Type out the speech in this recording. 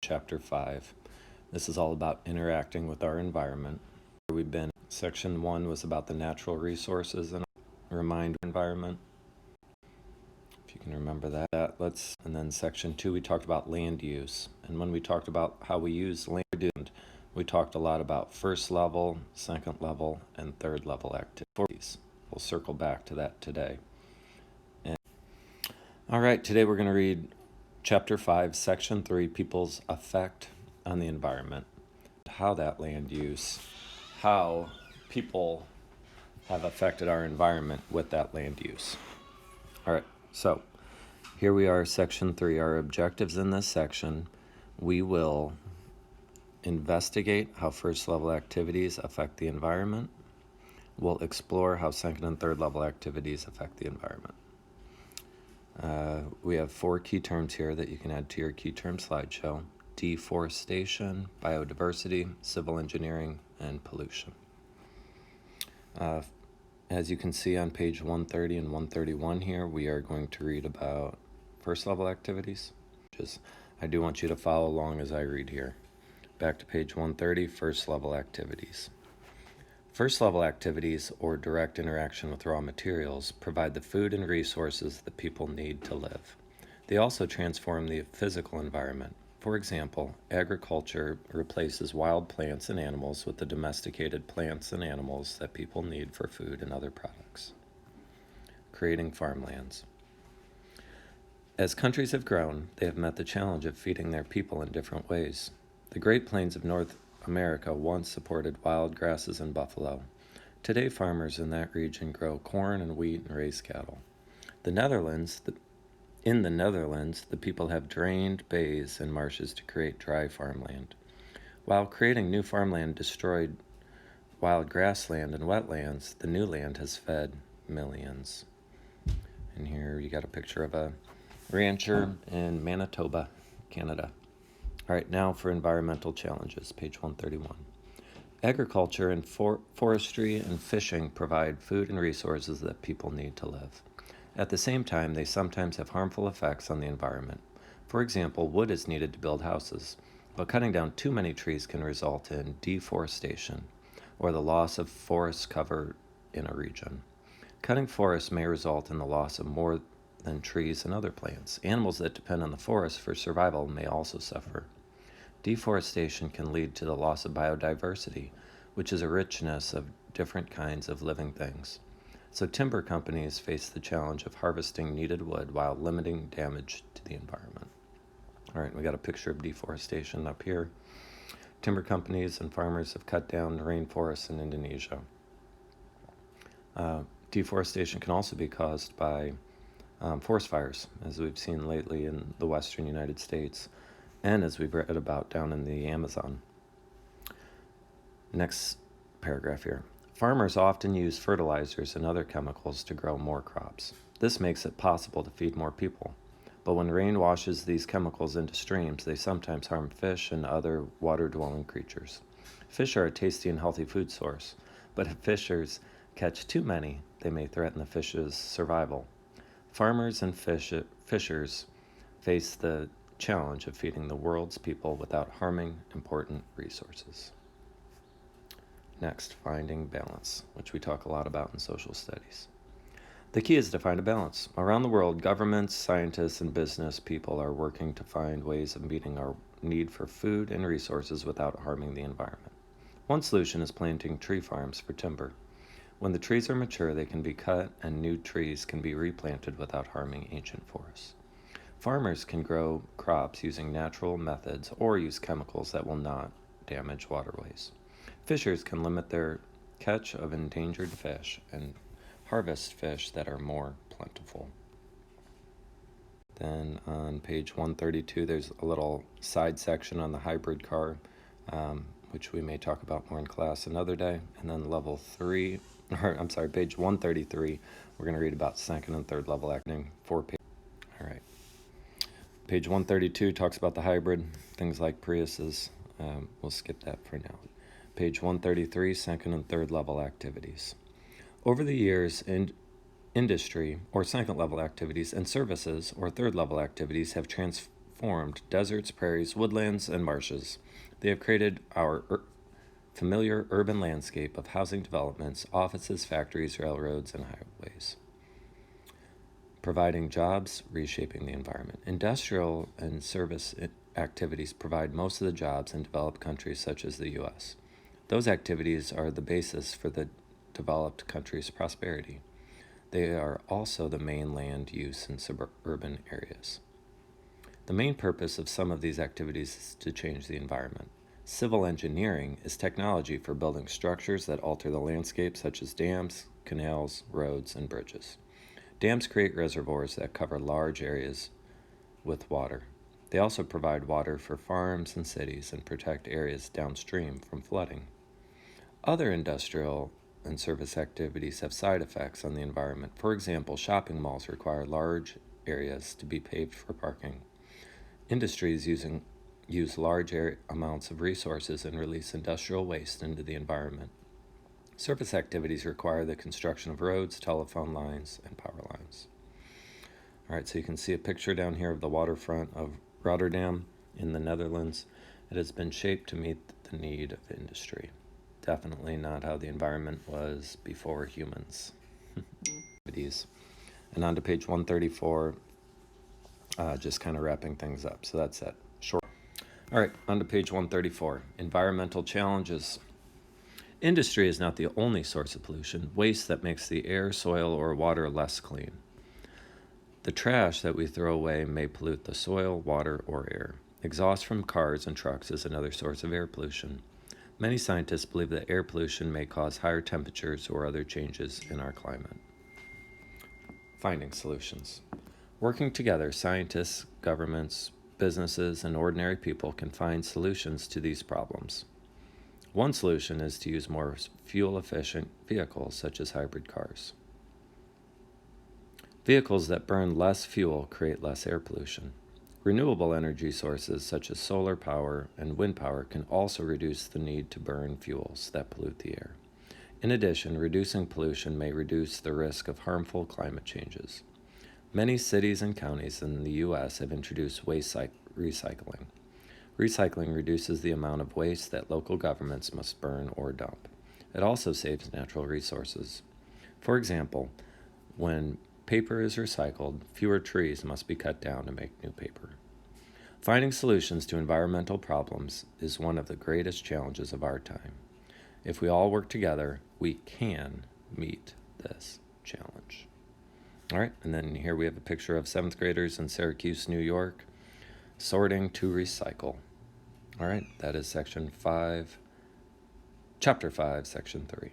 Chapter 5. This is all about interacting with our environment. We've been, Section 1 was about the natural resources and remind environment. If you can remember that, and then Section 2 we talked about land use. And when we talked about how we use land, we talked a lot about first level, second level, and third level activities. We'll circle back to that today. All right, today we're going to read Chapter 5, Section 3, People's Effect on the Environment. How that land use, how people have affected our environment with that land use. All right, so here we are, Section 3. Our objectives in this section, we will investigate how first level activities affect the environment. We'll explore how second and third level activities affect the environment. We have 4 key terms here that you can add to your key term slideshow: deforestation, biodiversity, civil engineering, and pollution. As you can see on page 130 and 131 here, we are going to read about first level activities. I do want you to follow along as I read here. Back to page 130, first level activities. First level activities, or direct interaction with raw materials, provide the food and resources that people need to live. They also transform the physical environment. For example, agriculture replaces wild plants and animals with the domesticated plants and animals that people need for food and other products. Creating farmlands. As countries have grown, they have met the challenge of feeding their people in different ways. The Great Plains of North America once supported wild grasses and buffalo. Today, farmers in that region grow corn and wheat and raise cattle. In the Netherlands, the people have drained bays and marshes to create dry farmland. While creating new farmland destroyed wild grassland and wetlands, the new land has fed millions. And here you got a picture of a rancher in Manitoba, Canada. All right, now for environmental challenges, page 131. Agriculture and forestry and fishing provide food and resources that people need to live. At the same time, they sometimes have harmful effects on the environment. For example, wood is needed to build houses, but cutting down too many trees can result in deforestation, or the loss of forest cover in a region. Cutting forests may result in the loss of more than trees and other plants. Animals that depend on the forest for survival may also suffer. Deforestation can lead to the loss of biodiversity, which is a richness of different kinds of living things. So timber companies face the challenge of harvesting needed wood while limiting damage to the environment. All right, we got a picture of deforestation up here. Timber companies and farmers have cut down rainforests in Indonesia. Deforestation can also be caused by forest fires, as we've seen lately in the western United States, and as we've read about down in the Amazon. Next paragraph here. Farmers often use fertilizers and other chemicals to grow more crops. This makes it possible to feed more people. But when rain washes these chemicals into streams, they sometimes harm fish and other water-dwelling creatures. Fish are a tasty and healthy food source, but if fishers catch too many, they may threaten the fish's survival. Farmers and fishers face the challenge of feeding the world's people without harming important resources. Next, finding balance, which we talk a lot about in social studies. The key is to find a balance. Around the world, governments, scientists, and business people are working to find ways of meeting our need for food and resources without harming the environment. One solution is planting tree farms for timber. When the trees are mature, they can be cut and new trees can be replanted without harming ancient forests. Farmers can grow crops using natural methods or use chemicals that will not damage waterways. Fishers can limit their catch of endangered fish and harvest fish that are more plentiful. Then on page 132, there's a little side section on the hybrid car, which we may talk about more in class another day. And then page 133, we're going to read about second and third level acting, 4 pages. All right. Page 132 talks about the hybrid, things like Priuses. We'll skip that for now. Page 133, second and third level activities. Over the years, industry or second level activities and services or third level activities have formed deserts, prairies, woodlands, and marshes. They have created our familiar urban landscape of housing developments, offices, factories, railroads, and highways, providing jobs, reshaping the environment. Industrial and service activities provide most of the jobs in developed countries such as the U.S. Those activities are the basis for the developed country's prosperity. They are also the main land use in suburban areas. The main purpose of some of these activities is to change the environment. Civil engineering is technology for building structures that alter the landscape, such as dams, canals, roads, and bridges. Dams create reservoirs that cover large areas with water. They also provide water for farms and cities and protect areas downstream from flooding. Other industrial and service activities have side effects on the environment. For example, shopping malls require large areas to be paved for parking. Industries use large amounts of resources and release industrial waste into the environment. Surface activities require the construction of roads, telephone lines, and power lines. All right, so you can see a picture down here of the waterfront of Rotterdam in the Netherlands. It has been shaped to meet the need of industry. Definitely not how the environment was before humans. And on to page 134, just kind of wrapping things up. So that's it. Short. All right, on to page 134, environmental challenges. Industry is not the only source of pollution, waste that makes the air, soil, or water less clean. The trash that we throw away may pollute the soil, water, or air. Exhaust from cars and trucks is another source of air pollution. Many scientists believe that air pollution may cause higher temperatures or other changes in our climate. Finding solutions. Working together, scientists, governments, businesses, and ordinary people can find solutions to these problems. One solution is to use more fuel-efficient vehicles, such as hybrid cars. Vehicles that burn less fuel create less air pollution. Renewable energy sources, such as solar power and wind power, can also reduce the need to burn fuels that pollute the air. In addition, reducing pollution may reduce the risk of harmful climate changes. Many cities and counties in the U.S. have introduced waste recycling. Recycling reduces the amount of waste that local governments must burn or dump. It also saves natural resources. For example, when paper is recycled, fewer trees must be cut down to make new paper. Finding solutions to environmental problems is one of the greatest challenges of our time. If we all work together, we can meet this challenge. All right, and then here we have a picture of 7th graders in Syracuse, New York, sorting to recycle. All right, that is chapter 5, section 3.